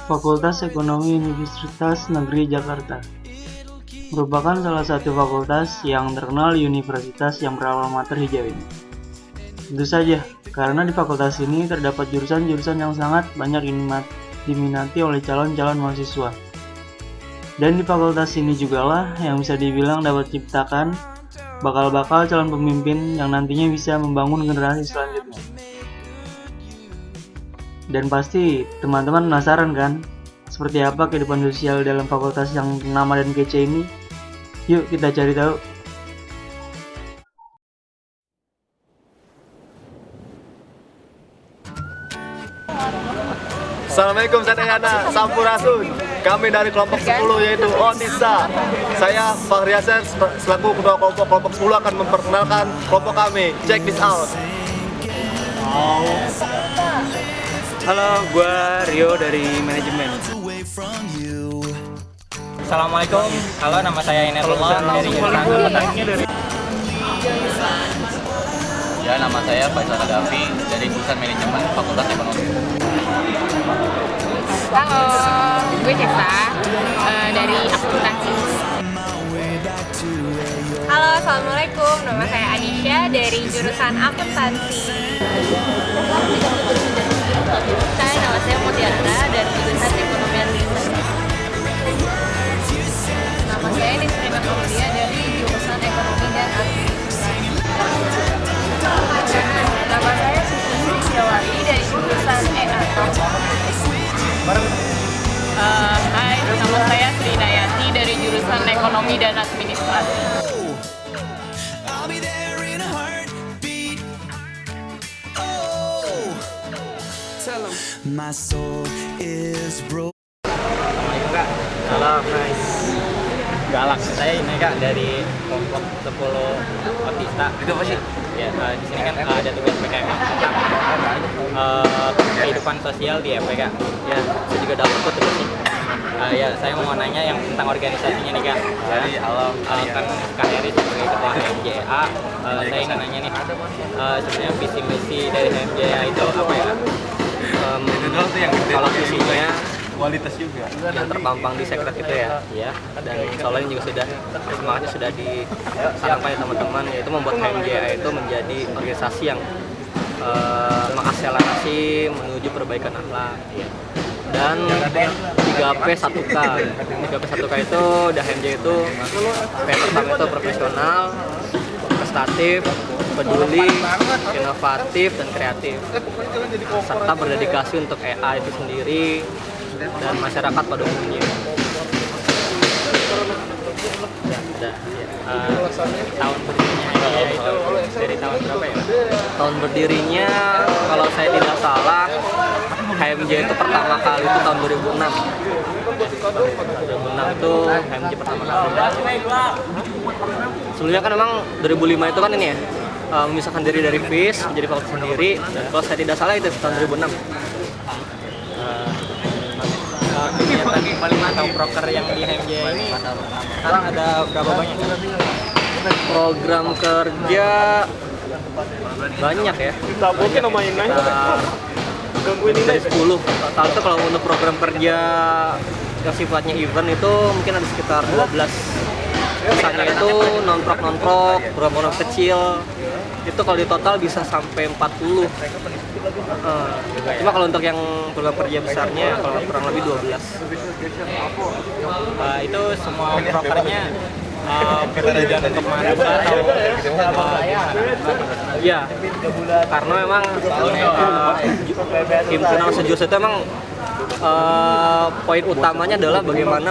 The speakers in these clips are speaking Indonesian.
Fakultas Ekonomi Universitas Negeri Jakarta merupakan salah satu fakultas yang terkenal di universitas yang beralma mater hijau ini. Tentu saja, karena di fakultas ini terdapat jurusan-jurusan yang sangat banyak diminati oleh calon-calon mahasiswa. Dan di fakultas ini jugalah yang bisa dibilang dapat ciptakan bakal-bakal calon pemimpin yang nantinya bisa membangun generasi selanjutnya. Dan pasti teman-teman penasaran kan, seperti apa kehidupan sosial dalam fakultas yang ternama dan kece ini? Yuk kita cari tahu. Assalamualaikum Sadayana, Sampurasun. Kami dari kelompok 10 yaitu Otisa. Saya Fahri Hasan selaku ketua kelompok 10 akan memperkenalkan kelompok kami. Check this out. Halo, gue Rio dari manajemen. Assalamualaikum, halo nama saya Inerullah dari jurusan akuntansi. Ya, nama saya Faisal Adafi dari jurusan manajemen Fakultas Ekonomi. Halo, gue Cesa dari akuntansi. Halo, assalamualaikum. Nama saya Anisha dari jurusan akuntansi. Nama saya Mutiara dari jurusan ekonomi dan bisnis. Nama saya Nisrina Kaulia dari jurusan ekonomi dan administrasi. Nama saya Susi Syawari dari jurusan EA. Hai, nama saya Sri Dayati dari jurusan Ekonomi dan Administrasi. My soul is broken. Halo guys, galak. Saya ini Kak dari kelompok 10 Otista. Itu apa sih? Ya, di sini kan ada tugas PKM tentang kehidupan sosial di FPK. Ya, saya juga dapat tugas sih. Ya, saya mau nanya yang tentang organisasinya nih Kak. Jadi kan Kak Heri sebagai ketua HMJA, saya ingin nanya nih, sebenarnya visi misi dari HMJA itu apa ya? Kalau visinya Kualitas juga. yang terpampang di sekret itu ya, dan soalnya juga semangatnya sudah disampaikan oleh teman-teman, yaitu membuat HMJA itu menjadi organisasi yang mengakselerasi menuju perbaikan akhlak, dan 3P 1K. 3P 1K itu HMJA itu yang pertama itu profesional, prestatif, peduli, inovatif, dan kreatif, serta berdedikasi untuk EA itu sendiri dan masyarakat pada umumnya. Tahun berdirinya itu dari tahun berapa ya? Tahun berdirinya kalau saya tidak salah, HMJ itu pertama kali itu tahun 2006. 2006 itu HMJ pertama kali. Sebelumnya kan memang 2005 itu kan ini ya, memisahkan diri dari FIS menjadi fakultas sendiri, dan kalau saya tidak salah itu tahun 2006. Kegiatan paling atau proker yang di HMJ ini sekarang ada berapa banyak? Program kerja banyak ya. Mungkin lumayan Dari 10 total itu kalau untuk program kerja yang sifatnya event itu mungkin ada sekitar 12. Misalnya itu non-prok, program kecil itu kalau di total bisa sampai 40. Cuma kalau untuk yang program kerja besarnya kalau kurang lebih 12. Itu semua prokernya bertujuan untuk mahasiswa atau ya, karena memang himpunan sejurus itu memang poin utamanya adalah bagaimana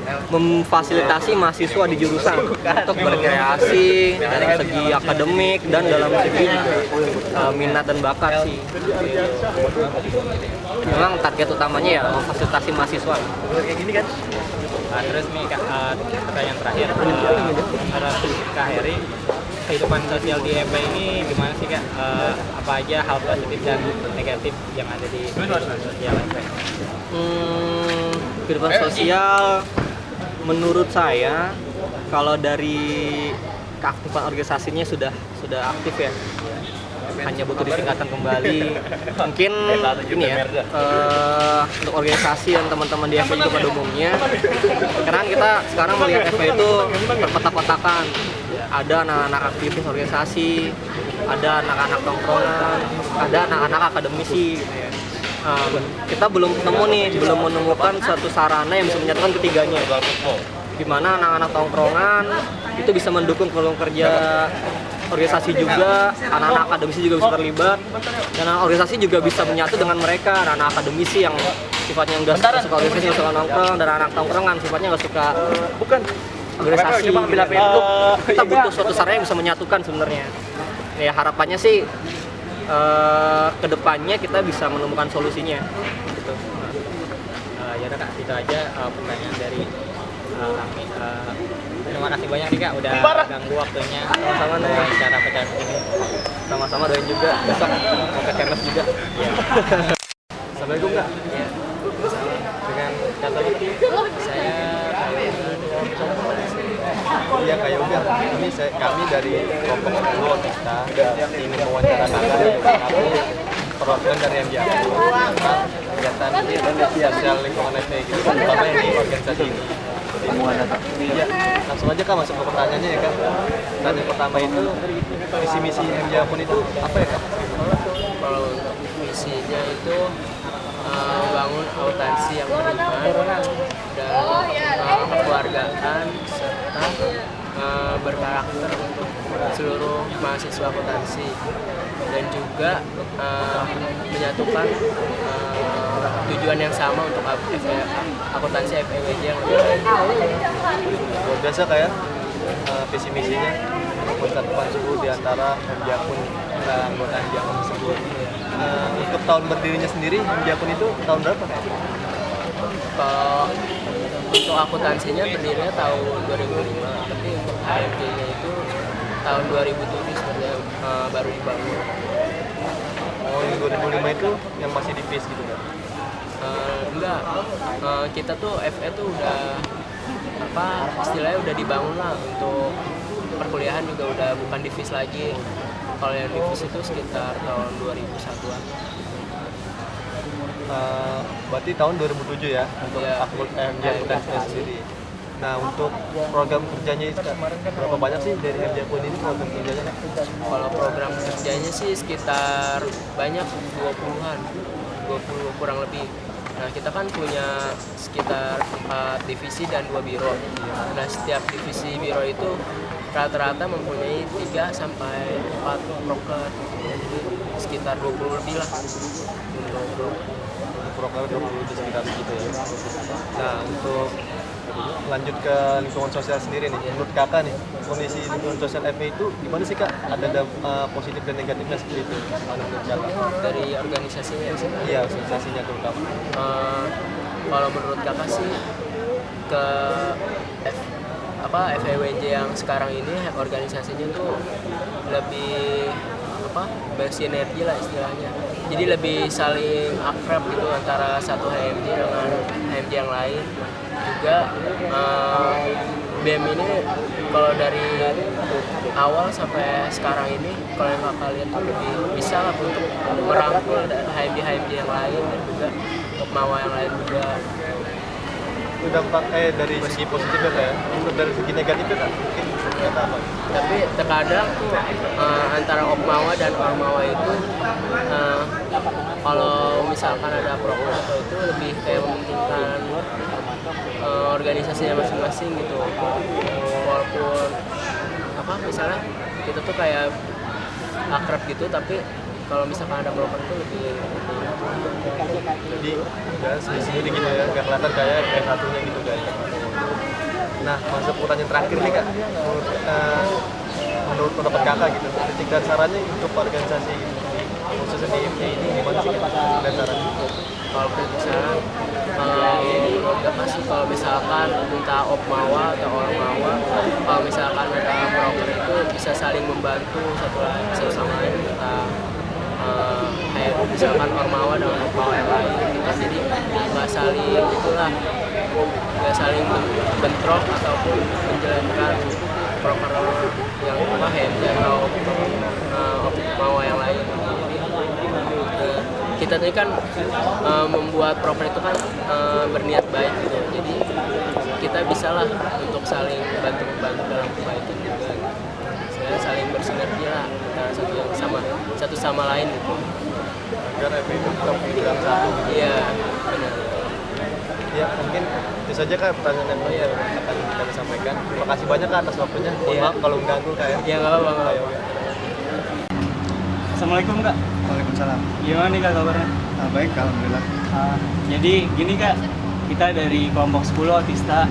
memfasilitasi mahasiswa di jurusan untuk berkreasi dari segi akademik dan dalam segi minat dan bakat sih. Memang target utamanya ya memfasilitasi mahasiswa. Kayak gini kan. Terus nih pertanyaan terakhir, menurut Kak Heri, kehidupan sosial di EP ini gimana sih Kak? Apa aja hal positif dan negatif yang ada di sosial EP? Kehidupan sosial menurut saya kalau dari keaktifan organisasinya sudah aktif ya. hanya butuh ditingkatkan kembali. Mungkin ini ya, untuk organisasi dan teman-teman di FE juga pada umumnya, karena kita sekarang melihat FE itu berkotak-kotakan. Ada anak-anak aktivis organisasi, ada anak-anak tongkrongan, ada anak-anak akademisi gitu ya. Kita belum menemukan satu sarana yang bisa menyatukan ketiganya, di mana anak-anak tongkrongan itu bisa mendukung program kerja organisasi juga, anak-anak akademisi juga bisa terlibat, dan organisasi juga bisa menyatu dengan mereka, anak-anak akademisi yang sifatnya nggak suka organisasi, nggak suka nongkrong, dan anak tongkrongan sifatnya nggak suka organisasi. Kita butuh suatu sarana yang bisa menyatukan sebenarnya. Ya harapannya sih kedepannya kita bisa menemukan solusinya. Gitu. Ya udah Kak, itu aja pertanyaan dari kami. Terima kasih banyak nih Kak udah ganggu waktunya. Sama-sama nih. Cara PKM ini. Sama-sama doain juga besok mau ke kemes juga. Ya. Assalamualaikum Kak. Ya. Dengan kata saya Iya kayak udah, kami dari kelompok 10 Otista ingin mewawancara kakak dan kami perwakilan dari MJA tentang kegiatan sosial lingkungan FE gitu, terutama yang di organisasi ini. Iya, langsung aja Kak masuk ke pertanyaannya ya Kak. Pertanyaan pertama itu, visi misi MJA pun itu apa ya Kak? Kalau untuk misinya itu membangun akuntansi yang beriman dan kekeluargaan serta berkarakter untuk seluruh mahasiswa akuntansi, dan juga menyatukan tujuan yang sama untuk akuntansi FEWJ yang lebih baik. Luar biasa kayak visi misinya mempersatukan suku di antara MJA pun anggota MJA pun tersebut. Untuk tahun berdirinya sendiri MJA pun itu tahun berapa Kak? Kalau untuk akuntansinya berdirinya tahun 2005, tapi untuk HMJ-nya itu tahun 2007 sebenarnya baru dibangun. Oh, yang 2005 itu yang masih di FIS gitu kan? Enggak, kita tuh FE tuh udah istilahnya udah dibangun lah, untuk perkuliahan juga udah bukan di FIS lagi. Kalau yang di FIS itu sekitar tahun 2001-an. Berarti tahun 2007 ya untuk MJA akuntansinya sendiri. Nah untuk program kerjanya itu berapa banyak sih dari MJA pun ini program kerjanya? Kalau program kerjanya sih sekitar banyak 20-an, 20 kurang lebih. Nah kita kan punya sekitar 4 divisi dan 2 biro. Nah setiap divisi biro itu rata-rata mempunyai 3 sampai 4 proker, jadi sekitar 20 lebih lah. Proker 20 di sekitar segitu ya. Nah untuk lanjut ke lingkungan sosial sendiri nih, menurut kakak nih kondisi lingkungan sosial FE itu gimana sih Kak? Ada positif dan negatifnya seperti itu menurut kakak? Dari organisasinya sih? Iya, organisasinya terutama. Kalau menurut kakak sih ke FEWJ yang sekarang ini organisasinya tuh lebih bersinergi lah istilahnya. Jadi lebih saling akrab gitu antara satu HMJ dengan HMJ yang lain. Juga BEM ini kalau dari awal sampai sekarang ini, kalau yang kakak lihat tuh lebih bisa lah untuk merangkul HMJ yang lain dan juga Okmawa yang lain juga. Itu dampak dari segi positifnya ya. Untuk dari segi negatifnya kan mungkin ternyata apa? Tapi terkadang tuh antara Okmawa dan Ormawa itu kalau misalkan ada program atau itu lebih kayak mementingkan organisasinya masing-masing gitu. Walaupun misalnya kita tuh kayak akrab gitu, tapi kalau misalkan ada program itu lebih jadi ya sendiri gitu ya, nggak kelihatan kayak satunya gitu kan. Nah masuk pertanyaan terakhir nih Kak, menurut pendapat kakak gitu, kritik dan sarannya untuk organisasi khususnya di FE ini gimana sih Kak? Dan sarannya? Kalau kritik saran, menurut kakak sih kalau misalkan minta Okmawa atau Ormawa, kalau misalkan ada program itu bisa saling membantu satu sama lain. Kayak misalkan Ormawa dengan Okmawa yang lain gitu. Jadi nggak saling bentrok ataupun menjelekkan proker yang HMJ atau mau yang lain. Kita tadi kan membuat proker itu kan berniat baik gitu, jadi kita bisalah untuk saling bantu dalam kebaikan juga, saling bersinergi lah antara satu sama lain gitu. Agar FPI itu tetap bergerak satu. Iya, benar. Ya mungkin itu saja Kak pertanyaan yang akan kami sampaikan. Terima kasih banyak Kak atas waktunya. Mohon maaf kalau mengganggu Kak ya. Iya, nggak apa-apa. Assalamualaikum Kak. Waalaikumsalam. Gimana nih Kak kabarnya? Baik, alhamdulillah. Jadi gini Kak, kita dari kelompok 10 Otista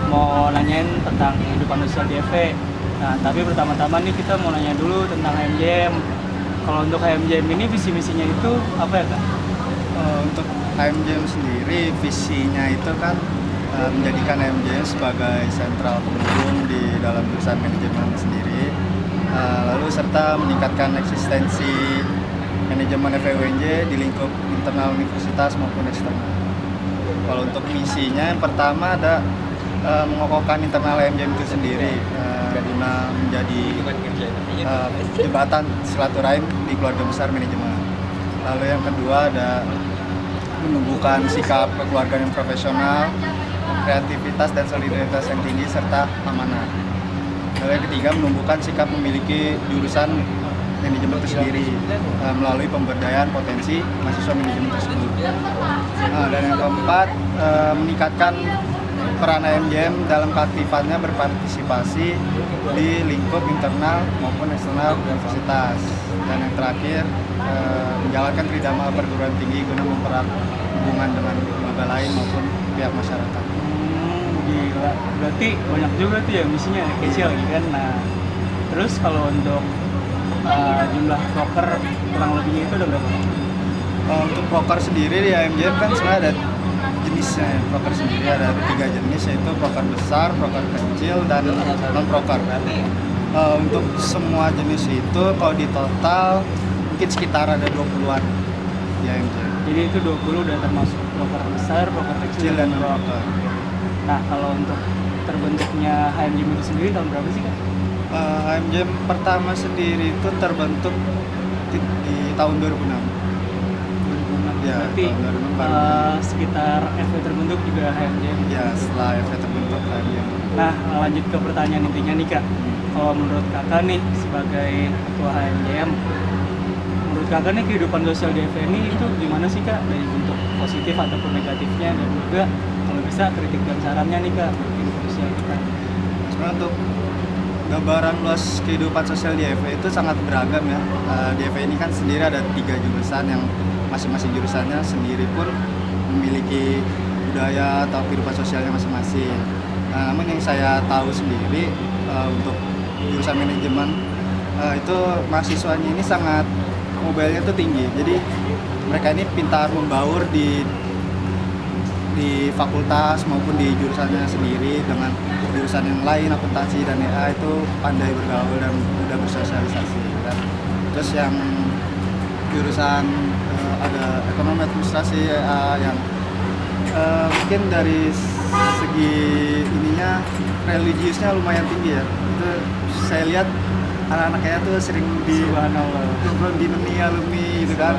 mau nanyain tentang kehidupan sosial di FE. Nah, tapi pertama-tama nih kita mau nanya dulu tentang HMJM. Kalau untuk HMJM ini visi misinya itu apa ya Kak? Untuk HMJM sendiri visinya itu kan menjadikan HMJM sebagai sentral pendukung di dalam jurusan manajemen sendiri, lalu serta meningkatkan eksistensi manajemen FEUNJ di lingkup internal universitas maupun eksternal. Kalau untuk misinya yang pertama ada mengokohkan internal HMJM itu sendiri guna menjadi jembatan silaturahim di keluarga besar manajemen. Lalu yang kedua ada menumbuhkan sikap kekeluargaan yang profesional, kreativitas dan solidaritas yang tinggi serta amanah. Lalu yang ketiga menumbuhkan sikap memiliki jurusan manajemen itu sendiri melalui pemberdayaan potensi mahasiswa manajemen tersebut. Dan yang keempat meningkatkan peran HMJM dalam keaktifannya berpartisipasi di lingkup internal maupun eksternal universitas. Dan yang terakhir menjalankan tridharma perguruan tinggi guna mempererat hubungan dengan lembaga lain maupun pihak masyarakat. Gila, berarti banyak juga tuh ya misinya, kecil lagi kan. Nah, terus kalau untuk jumlah proker kurang lebihnya itu ada berapa? Untuk proker sendiri di HMJM kan sebenarnya ada jenisnya. Proker sendiri ada 3 jenis, yaitu proker besar, proker kecil, dan non proker. Untuk semua jenis itu kalau di total mungkin sekitar ada 20-an di HMJM. Jadi itu 20 udah termasuk proker besar, proker kecil, dan proker. Nah, kalau untuk terbentuknya HMJM itu sendiri tahun berapa sih Kak? HMJM pertama sendiri itu terbentuk di tahun 2006. Ya, berarti sekitar FE terbentuk juga HMJM. Ya, setelah FE terbentuk HMJM. Nah, lanjut ke pertanyaan intinya nih Kak. Kalau menurut Kakak nih sebagai ketua HMJM, menurut Kakak nih kehidupan sosial di FE ini itu gimana sih Kak? Dari bentuk positif ataupun negatifnya, dan juga kalau bisa kritik dan sarannya nih Kak buat kehidupan sosial kita. Sebenarnya untuk gambaran luas kehidupan sosial di FE itu sangat beragam ya. Di FE ini kan sendiri ada 3 jurusan yang masing-masing jurusannya sendiri pun memiliki budaya atau kehidupan sosialnya masing-masing. Namun yang saya tahu sendiri untuk jurusan manajemen itu mahasiswanya ini sangat mobilnya tuh tinggi. Jadi mereka ini pintar membaur di fakultas maupun di jurusannya sendiri dengan jurusan yang lain, akuntansi dan EA itu pandai bergaul dan mudah bersosialisasi. Dan terus yang jurusan ada ekonomi administrasi EA yang mungkin dari segi ininya religiusnya lumayan tinggi ya. Itu saya lihat anak-anaknya tuh sering nongkrong di meni alumni gitu kan.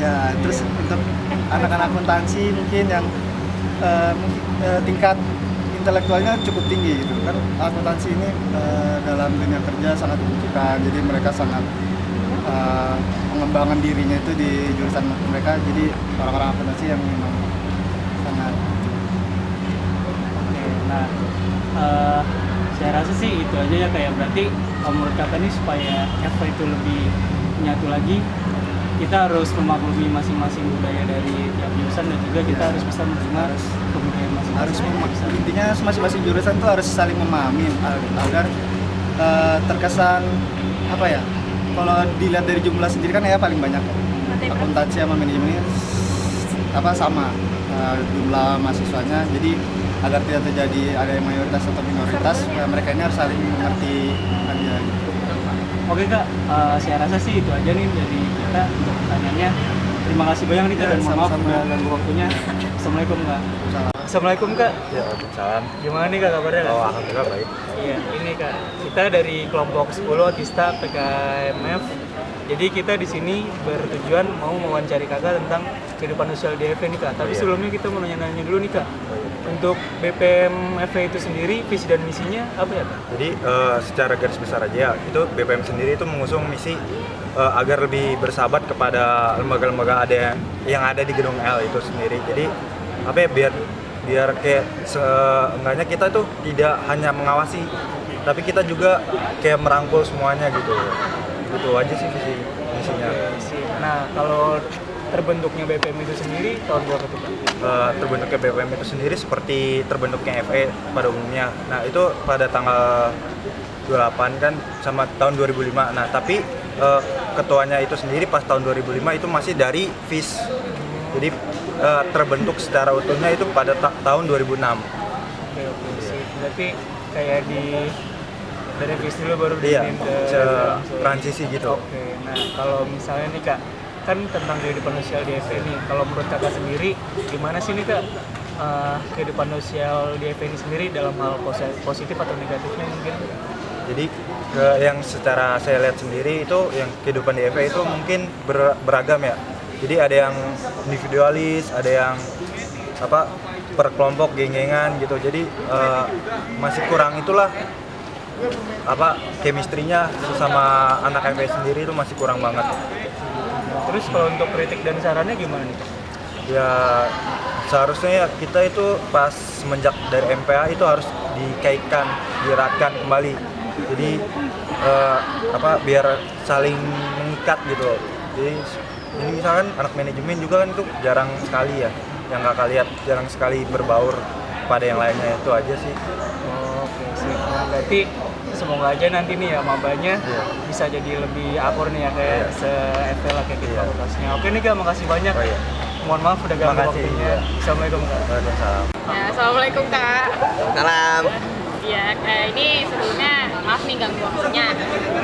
Ya, terus untuk anak-anak akuntansi mungkin yang tingkat intelektualnya cukup tinggi gitu kan. Akuntansi ini dalam dunia kerja sangat dibutuhkan, jadi mereka sangat mengembangkan dirinya itu di jurusan mereka. Jadi orang-orang akuntansi yang memang sangat. Oke, nah saya rasa sih itu aja ya kayak berarti menurut Kakak nih supaya FE itu lebih menyatu lagi, kita harus memaklumi masing-masing budaya dari tiap jurusan, dan juga kita harus bisa menerima kebudayaan masing-masing. Intinya masing-masing jurusan itu harus saling memahami agar terkesan apa ya, kalau dilihat dari jumlah sendiri kan ya paling banyak akuntansi sama manajemen ini sama jumlah mahasiswanya. Jadi agar tidak terjadi ada yang mayoritas atau minoritas, mereka ini harus saling mengerti aja gitu. Oke Kak, saya rasa sih itu aja nih dari kita untuk pertanyaannya. Terima kasih banyak nih Kak, dan mohon maaf udah ganggu waktunya. Assalamualaikum Kak. Assalamualaikum Kak. Ya, salam. Gimana nih Kak kabarnya Kak? Oh, alhamdulillah baik. Iya, ini Kak. Kita dari kelompok 10 Otista PKMF. Jadi kita di sini bertujuan mau mewawancari Kakak tentang kehidupan sosial di FE nih Kak. Tapi sebelumnya kita mau nanya-nanya dulu nih Kak. Untuk BPM FE itu sendiri, visi dan misinya apa ya Kak? Jadi secara garis besar aja ya, itu BPM sendiri itu mengusung misi agar lebih bersahabat kepada lembaga-lembaga yang ada di gedung L itu sendiri. Jadi apa ya, biar kayak seenggaknya kita tuh tidak hanya mengawasi, tapi kita juga kayak merangkul semuanya gitu. Itu aja sih misinya. Nah, kalau terbentuknya BPM itu sendiri tahun berapa tuh Pak? Terbentuknya BPM itu sendiri seperti terbentuknya FE pada umumnya. Nah, itu pada tanggal 28 kan sama tahun 2005. Nah, tapi ketuanya itu sendiri pas tahun 2005 itu masih dari FIS. Jadi terbentuk secara utuhnya itu pada tahun 2006. Oke, sih. Berarti kayak dari FIS dulu baru iya, ke transisi gitu. Oke. Nah, kalau misalnya nih Kak, kan tentang kehidupan sosial di FE ini, kalau menurut Kakak sendiri gimana sih nih Kak kehidupan sosial di FE ini sendiri dalam hal positif atau negatifnya mungkin? Jadi yang secara saya lihat sendiri itu yang kehidupan di FE itu mungkin beragam ya. Jadi ada yang individualis, ada yang per kelompok geng-gengan gitu. Jadi masih kurang itulah chemistry-nya sesama anak FE sendiri itu masih kurang banget. Terus kalau untuk kritik dan sarannya gimana nih? Ya seharusnya ya kita itu pas semenjak dari MPA itu harus dikaitkan, dieratkan kembali. Jadi biar saling mengikat gitu. Jadi ini misalkan anak manajemen juga kan itu jarang sekali ya, yang kakak lihat jarang sekali berbaur pada yang lainnya, itu aja sih. Oke sih. Nah, berarti semoga aja nanti nih ya mabanya bisa jadi lebih akur nih ya kayak se-FE lah kayak gitu fakultasnya. Oke nih Kak, makasih banyak. Mohon maaf udah ganggu waktunya. Assalamualaikum Kak. Waalaikumsalam. Ya, Assalamualaikum Kak. Salam. Ya, ini sebelumnya maaf nih ganggu waktunya.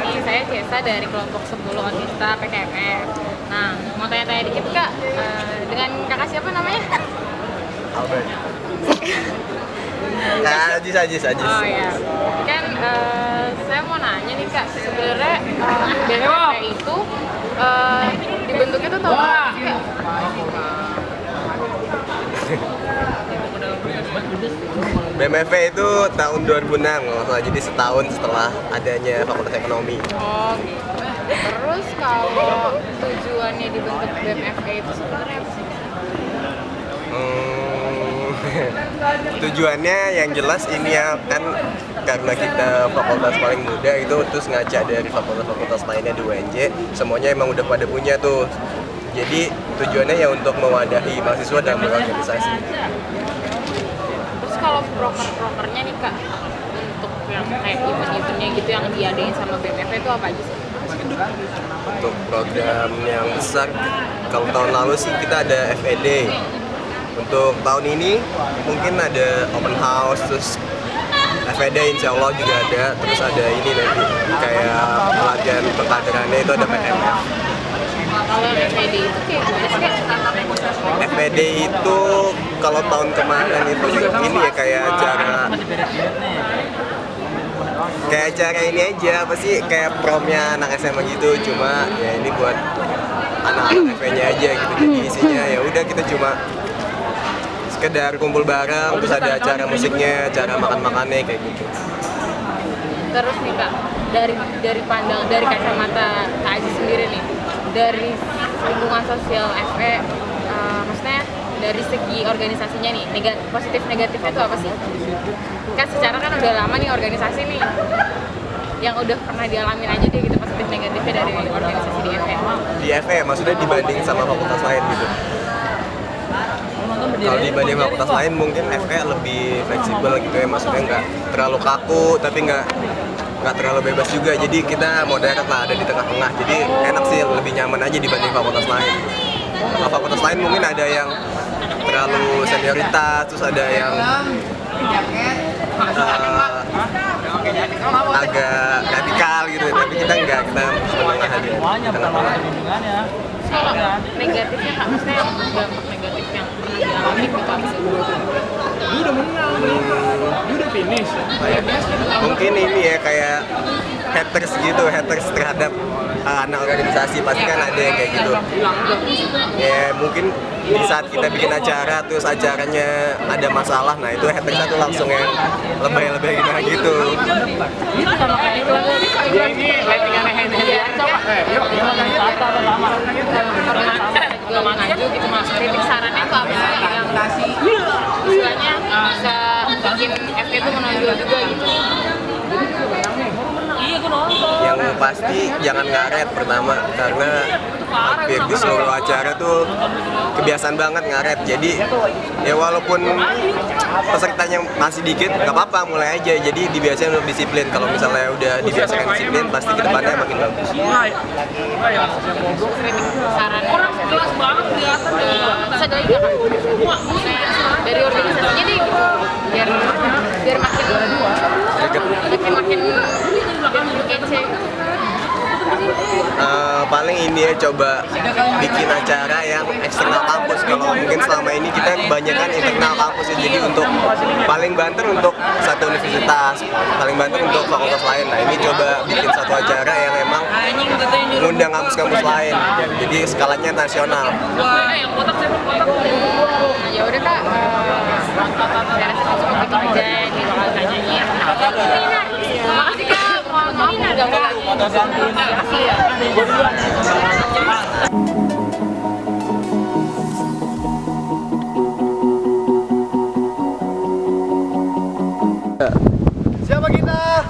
Ini saya Cesa dari kelompok 10 Otista PKMF. Nah, mau tanya-tanya dikit Kak, dengan kakak siapa namanya? Albert. Ajis. Oh ya, kan saya mau nanya nih Kak, sebenarnya BPM itu dibentuknya tuh tahun berapa sih Kak? BMFE itu tahun 2006 kalau salah, jadi setahun setelah adanya Fakultas Ekonomi. Oh gitu. Terus kalau tujuannya dibentuk BMFE itu sebenarnya apa sih? Tujuannya yang jelas ini ya kan, karena kita fakultas paling muda itu, terus ngaca dari fakultas-fakultas lainnya di UNJ, semuanya emang udah pada punya tuh. Jadi tujuannya ya untuk mewadahi mahasiswa dalam berorganisasi. Terus kalau proker-prokernya nih Kak, untuk yang kayak event-eventnya gitu yang diadain sama BMFE itu apa aja sih? Untuk program yang besar, kalau tahun lalu sih kita ada FED. Untuk tahun ini mungkin ada open house, terus FED insya Allah juga ada, terus ada ini nanti kayak pelatihan perkaderannya itu ada PMF. Kalau FED itu kayak gimana sih Kak? FED itu kalau tahun kemarin itu ini ya kayak acara ini aja, apa sih kayak promnya anak SMA gitu, cuma ya ini buat anak-anak FE-nya aja gitu. Jadi isinya ya udah kita cuma sekedar kumpul bareng, terus ada acara musiknya, acara makan-makannya kayak gitu. Terus nih Kak, dari kacamata Kak Aziz sendiri nih, dari lingkungan sosial FE, maksudnya dari segi organisasinya nih, positif negatifnya itu apa sih? Kan secara kan udah lama nih organisasi nih, yang udah pernah dialamin aja deh gitu positif negatifnya dari organisasi di FE. Di FE maksudnya dibanding sama fakultas lain gitu. Kalau dibanding fakultas lain mungkin FE lebih fleksibel gitu ya, maksudnya nggak terlalu kaku tapi nggak terlalu bebas juga, jadi kita moderat lah, ada di tengah-tengah, jadi enak sih, lebih nyaman aja dibanding fakultas lain. Kalau fakultas lain mungkin ada yang terlalu senioritas, terus ada yang agak radikal gitu, tapi kita enggak, kita menengah aja, tengah-tengah. Kalau negatifnya Kak, maksudnya dampak negatif yang pernah dialami gitu apa sih? Dia udah menang, dia udah finish. Mungkin ini ya kayak haters gitu, haters terhadap anak organisasi, pasti kan ada yang kayak gitu. Ya mungkin di saat kita bikin acara terus acaranya ada masalah, nah itu hatersnya tuh langsung yang lebay-lebay gitu. Itu sama kayak itu. Dia ini ratingan Iya, coba. Yuk, juga maju gitu mas. Kritik sarannya tuh apa sih yang istilahnya bisa bikin FT itu menonjol juga gitu. Iya, gue nonton. Yang pasti jangan ngaret pertama, karena hampir di seluruh acara tuh kebiasaan banget ngaret. Jadi ya walaupun pesertanya masih dikit, nggak apa-apa, mulai aja. Jadi dibiasain untuk disiplin. Kalau misalnya udah dibiasakan disiplin, pasti kedepannya makin bagus. Kritik saran orang jelas banget kelihatan bisa dari organisasinya deh gitu. Biar makin kece. Paling ini ya, coba bikin acara yang eksternal kampus. Kalau mungkin selama ini kita kebanyakan internal kampus ya, jadi untuk paling banter untuk satu universitas, paling banter untuk fakultas lain. Nah ini coba bikin satu acara yang emang ngundang kampus-kampus lain, jadi skalanya nasional. Ya udah kak, saya rasa cukup itu aja yang bakal tanyain. Makasih kak, maaf ganggu lagi. Siapa kita?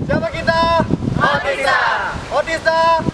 Siapa kita? Otista.